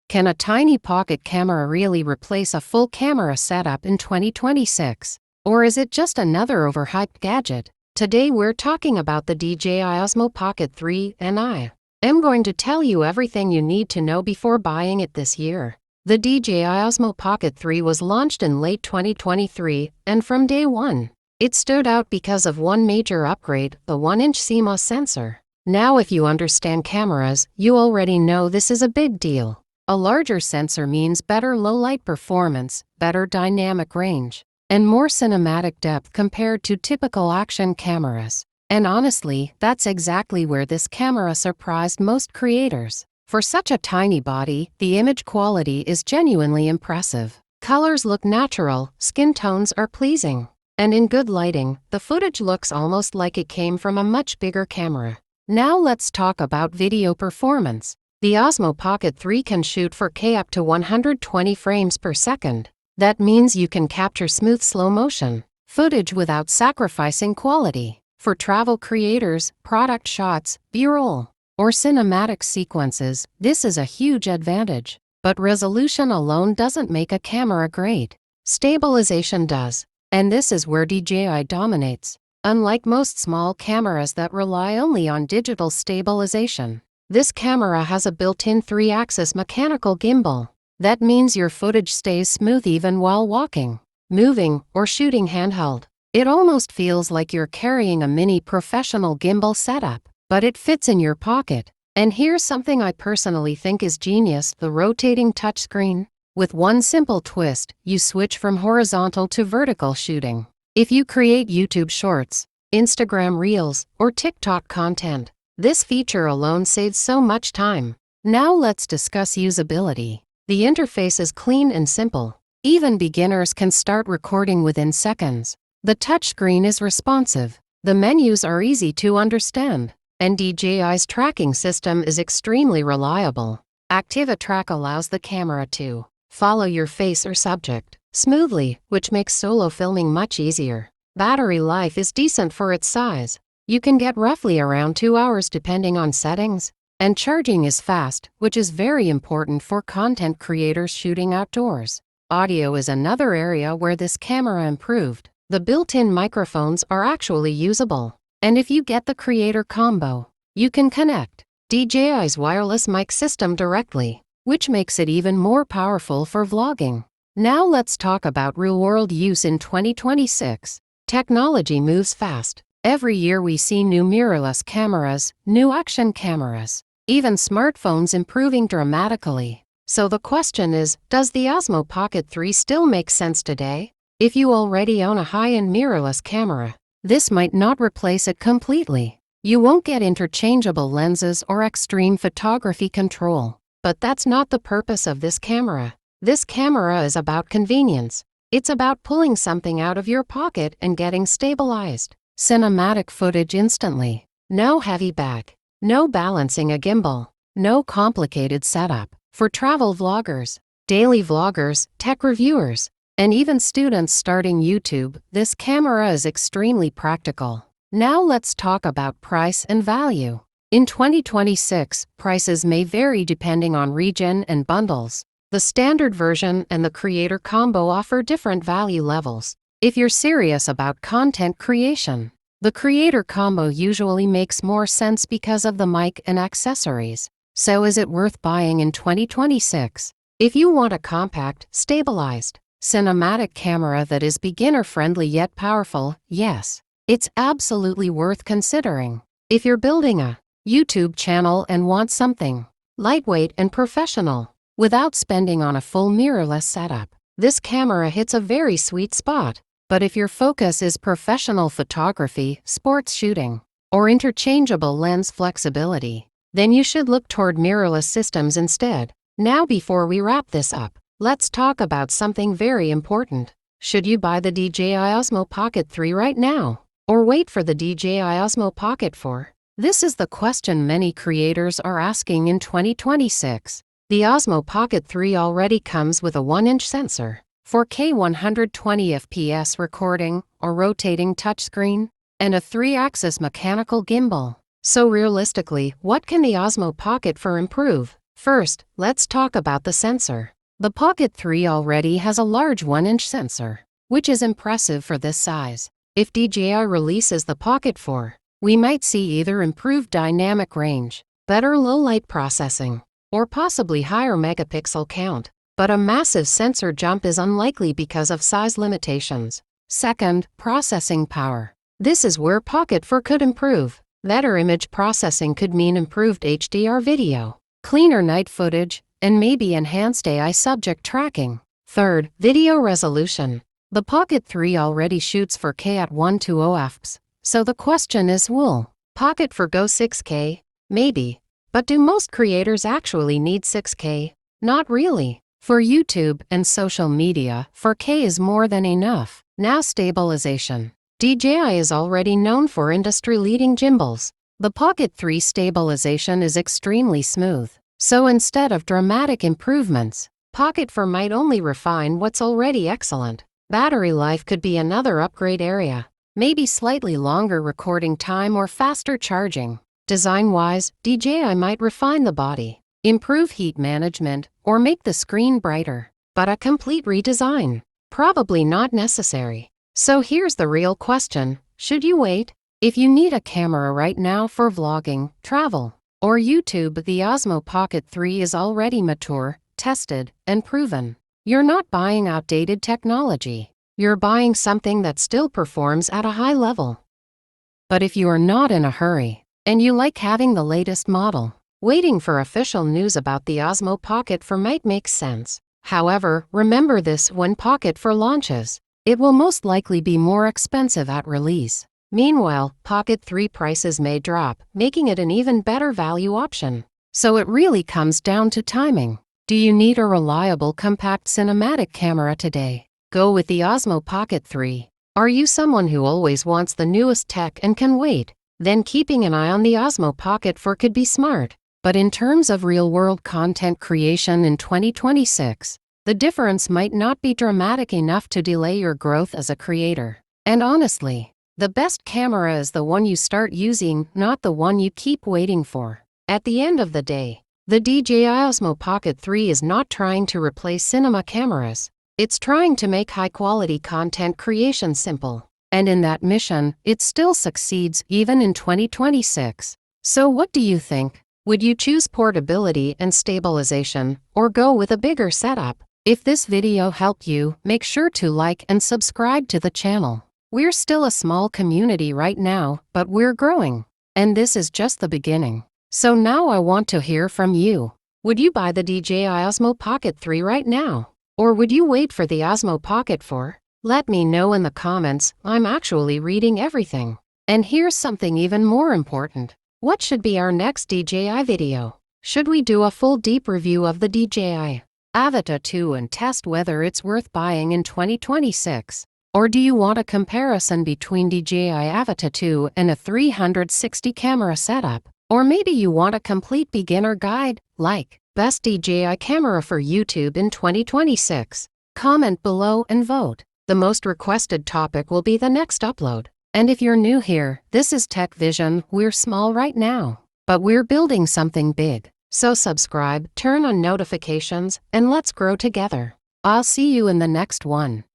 Can a tiny pocket camera really replace a full camera setup in 2026? Or is it just another overhyped gadget? Today we're talking about the DJI Osmo Pocket 3, and I am going to tell you everything you need to know before buying it this year. The DJI Osmo Pocket 3 was launched in late 2023, and from day one, it stood out because of one major upgrade, the 1-inch CMOS sensor. Now if you understand cameras, you already know this is a big deal. A larger sensor means better low-light performance, better dynamic range, and more cinematic depth compared to typical action cameras. And honestly, that's exactly where this camera surprised most creators. For such a tiny body, the image quality is genuinely impressive. Colors look natural, skin tones are pleasing, and in good lighting, the footage looks almost like it came from a much bigger camera. Now let's talk about video performance. The Osmo Pocket 3 can shoot 4K up to 120 frames per second. That means you can capture smooth slow-motion footage without sacrificing quality. For travel creators, product shots, B-roll, or cinematic sequences, this is a huge advantage. But resolution alone doesn't make a camera great. Stabilization does. And this is where DJI dominates. Unlike most small cameras that rely only on digital stabilization, this camera has a built-in 3-axis mechanical gimbal. That means your footage stays smooth even while walking, moving, or shooting handheld. It almost feels like you're carrying a mini professional gimbal setup, but it fits in your pocket. And here's something I personally think is genius: the rotating touchscreen. With one simple twist, you switch from horizontal to vertical shooting. If you create YouTube Shorts, Instagram Reels, or TikTok content, this feature alone saves so much time. Now let's discuss usability. The interface is clean and simple. Even beginners can start recording within seconds. The touchscreen is responsive. The menus are easy to understand. And DJI's tracking system is extremely reliable. ActivaTrack allows the camera to follow your face or subject smoothly, which makes solo filming much easier. Battery life is decent for its size. You can get roughly around 2 hours depending on settings. And charging is fast, which is very important for content creators shooting outdoors. Audio is another area where this camera improved. The built-in microphones are actually usable. And if you get the creator combo, you can connect DJI's wireless mic system directly, which makes it even more powerful for vlogging. Now let's talk about real-world use in 2026. Technology moves fast. Every year we see new mirrorless cameras, new action cameras, even smartphones improving dramatically. So the question is, does the Osmo Pocket 3 still make sense today? If you already own a high-end mirrorless camera, this might not replace it completely. You won't get interchangeable lenses or extreme photography control. But that's not the purpose of this camera. This camera is about convenience. It's about pulling something out of your pocket and getting stabilized cinematic footage instantly. No heavy bag, no balancing a gimbal, no complicated setup. For travel vloggers, daily vloggers, tech reviewers, and even students starting YouTube, this camera is extremely practical. Now let's talk about price and value. In 2026, prices may vary depending on region and bundles. The standard version and the creator combo offer different value levels. If you're serious about content creation, the creator combo usually makes more sense because of the mic and accessories. So is it worth buying in 2026? If you want a compact, stabilized, cinematic camera that is beginner-friendly yet powerful, yes, it's absolutely worth considering. If you're building a YouTube channel and want something lightweight and professional without spending on a full mirrorless setup, this camera hits a very sweet spot. But if your focus is professional photography, sports shooting, or interchangeable lens flexibility, then you should look toward mirrorless systems instead. Now before we wrap this up, let's talk about something very important. Should you buy the DJI Osmo Pocket 3 right now, or wait for the DJI Osmo Pocket 4? This is the question many creators are asking in 2026. The Osmo Pocket 3 already comes with a 1-inch sensor, 4K 120 FPS recording or rotating touchscreen, and a 3-axis mechanical gimbal. So realistically, what can the Osmo Pocket 4 improve? First, let's talk about the sensor. The Pocket 3 already has a large 1-inch sensor, which is impressive for this size. If DJI releases the Pocket 4, we might see either improved dynamic range, better low-light processing, or possibly higher megapixel count. But a massive sensor jump is unlikely because of size limitations. Second, processing power. This is where Pocket 4 could improve. Better image processing could mean improved HDR video, cleaner night footage, and maybe enhanced AI subject tracking. Third, video resolution. The Pocket 3 already shoots 4K at 120 fps, so the question is, will Pocket 4 go 6K? Maybe. But do most creators actually need 6K? Not really. For YouTube and social media, 4K is more than enough. Now, stabilization. DJI is already known for industry-leading gimbals. The Pocket 3 stabilization is extremely smooth. So instead of dramatic improvements, Pocket 4 might only refine what's already excellent. Battery life could be another upgrade area. Maybe slightly longer recording time or faster charging. Design-wise, DJI might refine the body, improve heat management, or make the screen brighter. But a complete redesign? Probably not necessary. So here's the real question. Should you wait? If you need a camera right now for vlogging, travel, or YouTube, the Osmo Pocket 3 is already mature, tested, and proven. You're not buying outdated technology. You're buying something that still performs at a high level. But if you are not in a hurry, and you like having the latest model, waiting for official news about the Osmo Pocket 4 might make sense. However, remember this: when Pocket 4 launches, it will most likely be more expensive at release. Meanwhile, Pocket 3 prices may drop, making it an even better value option. So it really comes down to timing. Do you need a reliable compact cinematic camera today? Go with the Osmo Pocket 3. Are you someone who always wants the newest tech and can wait? Then keeping an eye on the Osmo Pocket 4 could be smart. But in terms of real-world content creation in 2026, the difference might not be dramatic enough to delay your growth as a creator. And honestly, the best camera is the one you start using, not the one you keep waiting for. At the end of the day, the DJI Osmo Pocket 3 is not trying to replace cinema cameras. It's trying to make high-quality content creation simple. And in that mission, it still succeeds even in 2026. So what do you think? Would you choose portability and stabilization, or go with a bigger setup? If this video helped you, make sure to like and subscribe to the channel. We're still a small community right now, but we're growing. And this is just the beginning. So now I want to hear from you. Would you buy the DJI Osmo Pocket 3 right now? Or would you wait for the Osmo Pocket 4? Let me know in the comments. I'm actually reading everything. And here's something even more important. What should be our next DJI video? Should we do a full deep review of the DJI Avata 2 and test whether it's worth buying in 2026? Or do you want a comparison between DJI Avata 2 and a 360 camera setup? Or maybe you want a complete beginner guide, like Best DJI Camera for YouTube in 2026? Comment below and vote. The most requested topic will be the next upload. And if you're new here, this is Tech Vision. We're small right now, but we're building something big. So subscribe, turn on notifications, and let's grow together. I'll see you in the next one.